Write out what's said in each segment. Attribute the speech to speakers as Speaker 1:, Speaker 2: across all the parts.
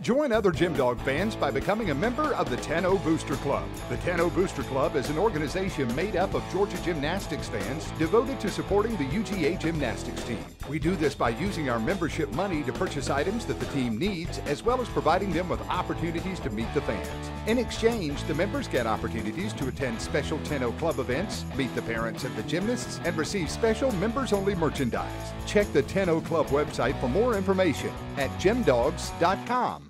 Speaker 1: Join other Gym Dog fans by becoming a member of the 10-0 Booster Club. The 10-0 Booster Club is an organization made up of Georgia gymnastics fans devoted to supporting the UGA gymnastics team. We do this by using our membership money to purchase items that the team needs, as well as providing them with opportunities to meet the fans. In exchange, the members get opportunities to attend special 10-0 Club events, meet the parents of the gymnasts, and receive special members-only merchandise. Check the 10-0 Club website for more information at gymdogs.com.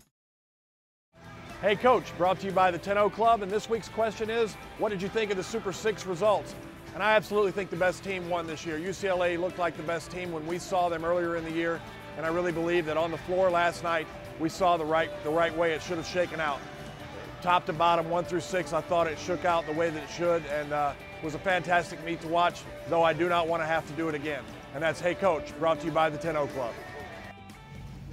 Speaker 2: Hey Coach, brought to you by the 10-0 Club, and this week's question is, what did you think of the Super 6 results? And I absolutely think the best team won this year. UCLA looked like the best team when we saw them earlier in the year, and I really believe that on the floor last night, we saw the right way it should have shaken out. Top to bottom, 1 through 6, I thought it shook out the way that it should, and was a fantastic meet to watch, though I do not want to have to do it again. And that's Hey Coach, brought to you by the 10-0 Club.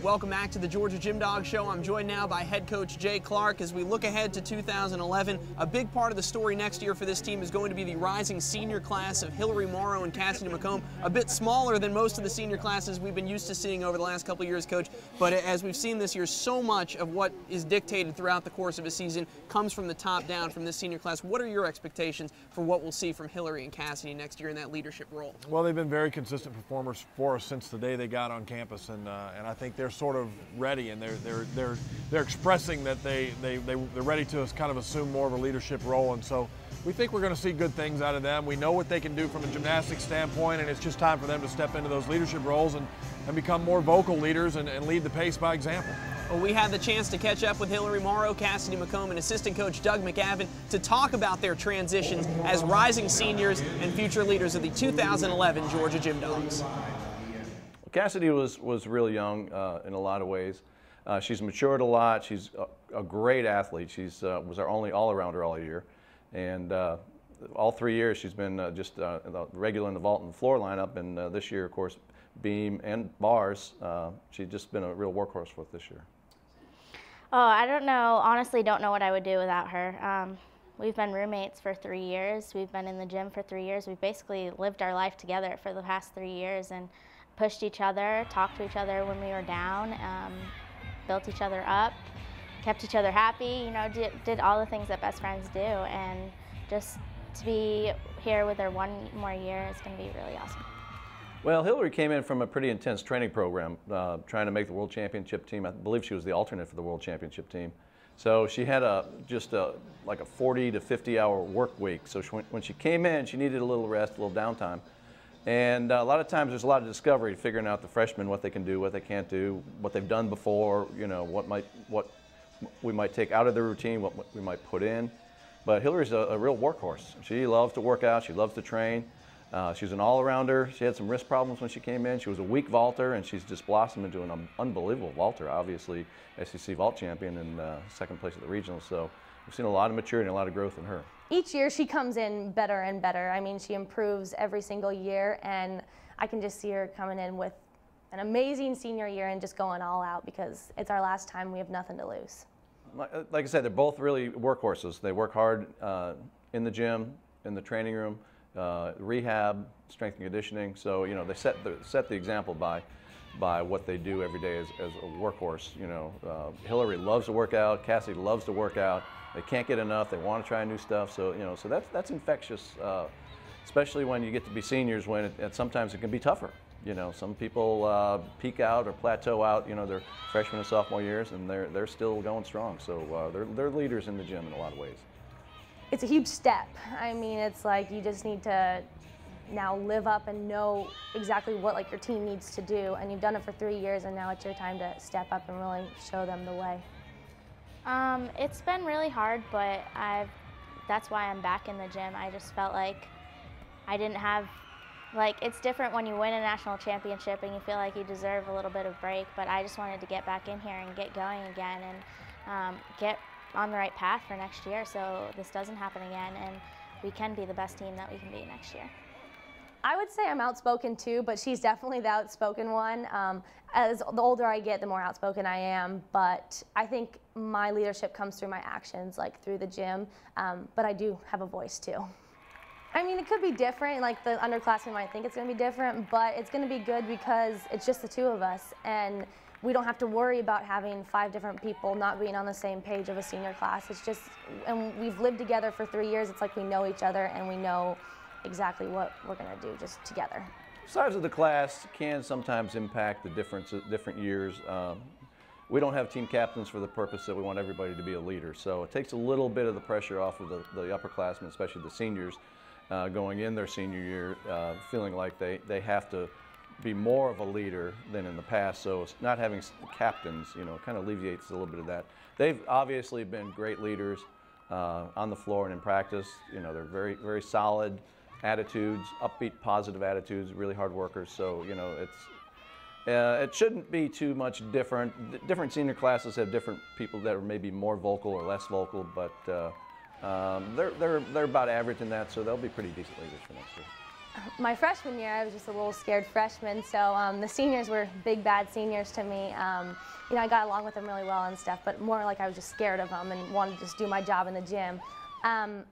Speaker 3: Welcome back to the Georgia Gym Dog Show. I'm joined now by head coach Jay Clark as we look ahead to 2011. A big part of the story next year for this team is going to be the rising senior class of Hillary Morrow and Cassidy McComb. A bit smaller than most of the senior classes we've been used to seeing over the last couple of years, Coach. But as we've seen this year, so much of what is dictated throughout the course of a season comes from the top down from this senior class. What are your expectations for what we'll see from Hillary and Cassidy next year in that leadership role?
Speaker 2: Well, they've been very consistent performers for us since the day they got on campus, and I think they're sort of ready, and they're expressing that they're ready to kind of assume more of a leadership role, and so we think we're going to see good things out of them. We know what they can do from a gymnastics standpoint, and it's just time for them to step into those leadership roles and become more vocal leaders and lead the pace by example.
Speaker 3: Well, we had the chance to catch up with Hillary Morrow, Cassidy McComb, and assistant coach Doug McGavin to talk about their transitions as rising seniors and future leaders of the 2011 Georgia Gym Dogs.
Speaker 4: Cassidy was really young in a lot of ways. She's matured a lot. She's a great athlete. She's was our only all-arounder all year, and all 3 years she's been just regular in the vault and floor lineup. And this year, of course, beam and bars. She's just been a real workhorse for us this year.
Speaker 5: Oh, I don't know. Honestly, don't know what I would do without her. We've been roommates for 3 years. We've been in the gym for 3 years. We've basically lived our life together for the past 3 years and pushed each other, talked to each other when we were down, built each other up, kept each other happy, you know, did all the things that best friends do. And just to be here with her one more year is going to be really awesome.
Speaker 4: Well, Hillary came in from a pretty intense training program, trying to make the World Championship team. I believe she was the alternate for the World Championship team. So she had like a 40 to 50 hour work week. So when she came in, she needed a little rest, a little downtime. And a lot of times there's a lot of discovery, figuring out the freshmen, what they can do, what they can't do, what they've done before, you know, what we might take out of the routine, what we might put in. But Hillary's a real workhorse. She loves to work out, she loves to train. She's an all-arounder. She had some wrist problems when she came in. She was a weak vaulter, and she's just blossomed into an unbelievable vaulter, obviously SEC vault champion and second place at the regionals. So we've seen a lot of maturity and a lot of growth in her.
Speaker 6: Each year she comes in better and better. I mean, she improves every single year, and I can just see her coming in with an amazing senior year and just going all out because it's our last time. We have nothing to lose.
Speaker 4: Like I said, they're both really workhorses. They work hard in the gym, in the training room, rehab, strength and conditioning. So, you know, they set the example by what they do every day as a workhorse. You know, Hillary loves to work out. Cassidy loves to work out. They can't get enough. They want to try new stuff. So, you know, so that's infectious, especially when you get to be seniors, when sometimes it can be tougher. You know, some people peak out or plateau out, you know, their freshman and sophomore years, and they're still going strong. So they're leaders in the gym in a lot of ways.
Speaker 6: It's a huge step. I mean, it's like you just need to now live up and know exactly what like your team needs to do, and you've done it for 3 years, and now it's your time to step up and really show them the way.
Speaker 5: It's been really hard, but that's why I'm back in the gym. I just felt like I didn't have, like, it's different when you win a national championship and you feel like you deserve a little bit of break, but I just wanted to get back in here and get going again and get on the right path for next year so this doesn't happen again and we can be the best team that we can be next year.
Speaker 6: I would say I'm outspoken too, but she's definitely the outspoken one. As the older I get, the more outspoken I am, but I think my leadership comes through my actions, like through the gym, but I do have a voice too. I mean, it could be different, like the underclassmen might think it's going to be different, but it's going to be good because it's just the two of us, and we don't have to worry about having 5 different people not being on the same page of a senior class. It's just, and we've lived together for 3 years, it's like we know each other and we know exactly what we're going to do just together.
Speaker 4: Size of the class can sometimes impact the different years. We don't have team captains for the purpose that we want everybody to be a leader. So it takes a little bit of the pressure off of the upperclassmen, especially the seniors, going in their senior year, feeling like they have to be more of a leader than in the past. So not having captains, kind of alleviates a little bit of that. They've obviously been great leaders on the floor and in practice. They're very, very solid attitudes, upbeat, positive attitudes, really hard workers. So, it shouldn't be too much different. Different senior classes have different people that are maybe more vocal or less vocal, but they're about average in that, so they'll be pretty decent leaders for next year.
Speaker 6: My freshman year, I was just a little scared freshman, so the seniors were big bad seniors to me. I got along with them really well and stuff, but more like I was just scared of them and wanted to just do my job in the gym.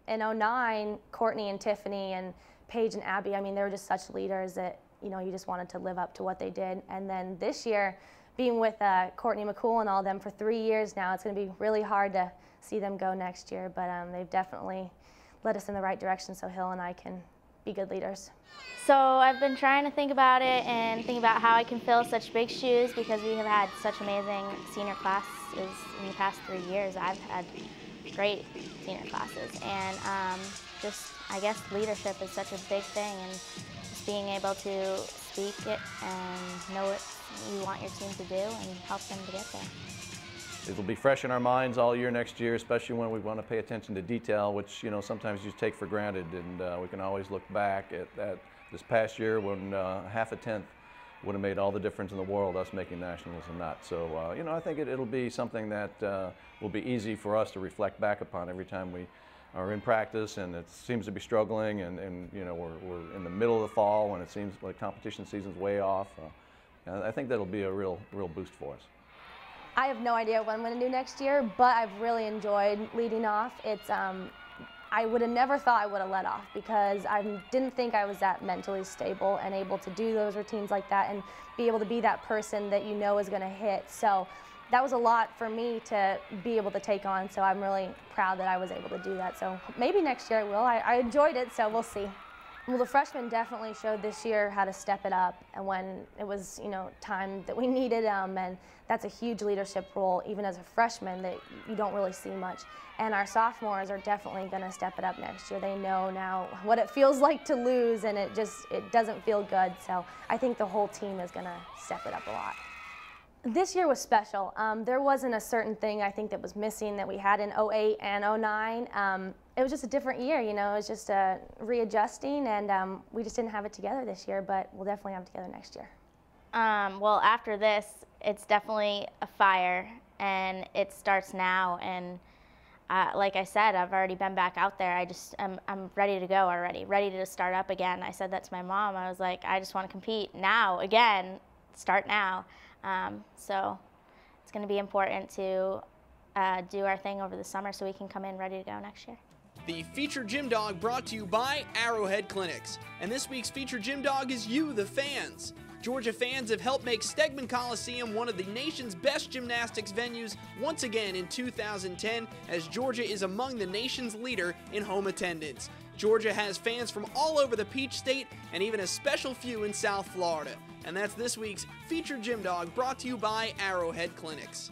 Speaker 6: In 09, Courtney and Tiffany and Paige and Abby, they were just such leaders that, you just wanted to live up to what they did. And then this year, being with Courtney McCool and all of them for 3 years now, it's going to be really hard to see them go next year, but they've definitely led us in the right direction so Hill and I can be good leaders.
Speaker 5: So I've been trying to think about it and think about how I can fill such big shoes, because we have had such amazing senior classes in the past 3 years. I've had great senior classes, and I guess leadership is such a big thing, and just being able to speak it and know what you want your team to do and help them to get there.
Speaker 4: It'll be fresh in our minds all year next year, especially when we want to pay attention to detail, which sometimes you take for granted, and we can always look back at this past year when half a tenth would have made all the difference in the world, us making nationals and not. So I think it'll be something that will be easy for us to reflect back upon every time we are in practice, and it seems to be struggling, and we're in the middle of the fall when it seems like competition season's way off. I think that'll be a real boost for us.
Speaker 6: I have no idea what I'm going to do next year, but I've really enjoyed leading off. It's I would have never thought I would have led off, because I didn't think I was that mentally stable and able to do those routines like that and be able to be that person that is going to hit. So that was a lot for me to be able to take on, so I'm really proud that I was able to do that. So maybe next year I will. I enjoyed it, so we'll see. Well, the freshmen definitely showed this year how to step it up, and when it was, time that we needed them, and that's a huge leadership role, even as a freshman, that you don't really see much. And our sophomores are definitely going to step it up next year. They know now what it feels like to lose, and it doesn't feel good. So I think the whole team is going to step it up a lot. This year was special. There wasn't a certain thing I think that was missing that we had in 08 and 09. It was just a different year, it was just readjusting, and we just didn't have it together this year, but we'll definitely have it together next year.
Speaker 5: Well, after this, it's definitely a fire, and it starts now, and like I said, I've already been back out there. I'm ready to go already, ready to start up again. I said that to my mom. I was like, I just want to compete now again, start now. So it's going to be important to do our thing over the summer so we can come in ready to go next year.
Speaker 3: The Featured Gym Dog brought to you by Arrowhead Clinics. And this week's Featured Gym Dog is you, the fans. Georgia fans have helped make Stegman Coliseum one of the nation's best gymnastics venues once again in 2010, as Georgia is among the nation's leader in home attendance. Georgia has fans from all over the Peach State and even a special few in South Florida. And that's this week's Featured Gym Dog, brought to you by Arrowhead Clinics.